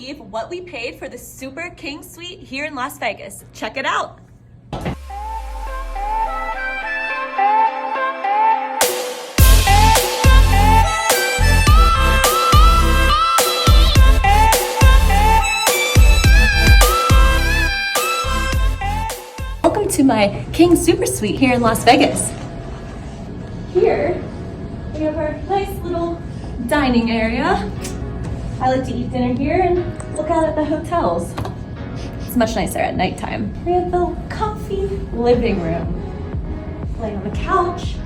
believe what we paid for the Super King Suite here in Las Vegas. Check it out. Welcome to my King Super Suite here in Las Vegas. Here, we have our nice little dining area. I like to eat dinner here and look out at the hotels. It's much nicer at nighttime. We have the comfy living room. Laying on the couch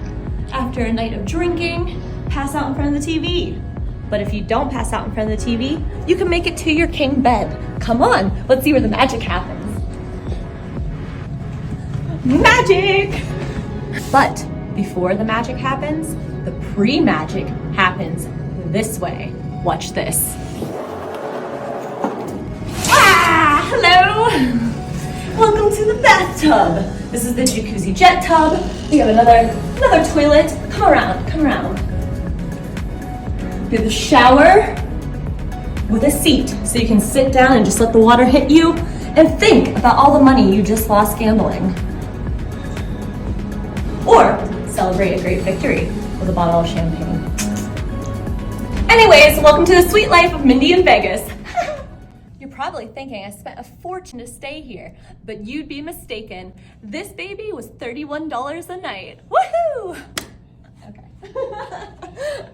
after a night of drinking, pass out in front of the TV. But if you don't pass out in front of the TV, you can make it to your king bed. Come on, let's see where the magic happens. Magic! But before the magic happens, the pre-magic happens this way. Watch this. Ah, hello! Welcome to the bathtub. This is the jacuzzi jet tub. We have another toilet. Come around. We have a shower with a seat, so you can sit down and just let the water hit you and think about all the money you just lost gambling. Or celebrate a great victory with a bottle of champagne. Anyways, welcome to the sweet life of Mindy in Vegas. You're probably thinking I spent a fortune to stay here, but you'd be mistaken. This baby was $31 a night. Woohoo! Okay.